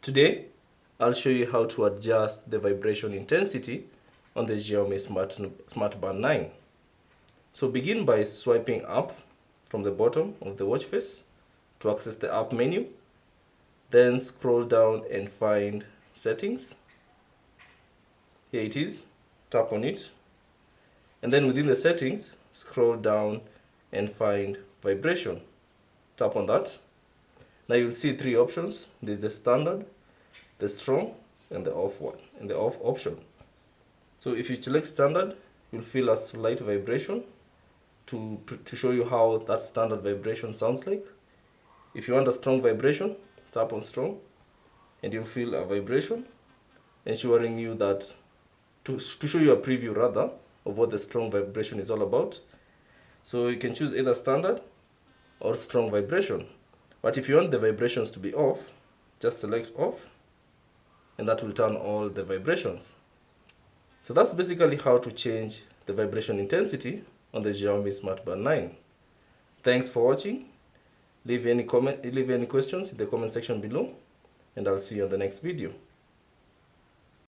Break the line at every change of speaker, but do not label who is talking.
Today, I'll show you how to adjust the vibration intensity on the Xiaomi Smart Band 9. So begin by swiping up from the bottom of the watch face to access the app menu. Then scroll down and find settings. Here it is. Tap on it. And then within the settings, scroll down and find vibration. Tap on that. Now you'll see three options. There's the standard, the strong, and the off one, and the off option. So if you select standard, you'll feel a slight vibration to show you how that standard vibration sounds like. If you want a strong vibration, tap on strong, and you'll feel a vibration, ensuring you that to show you a preview rather of what the strong vibration is all about. So you can choose either standard or strong vibration. But if you want the vibrations to be off, just select off, and that will turn all the vibrations. So that's basically how to change the vibration intensity on the Xiaomi Smart Band 9. Thanks for watching. Leave any questions in the comment section below, and I'll see you on the next video.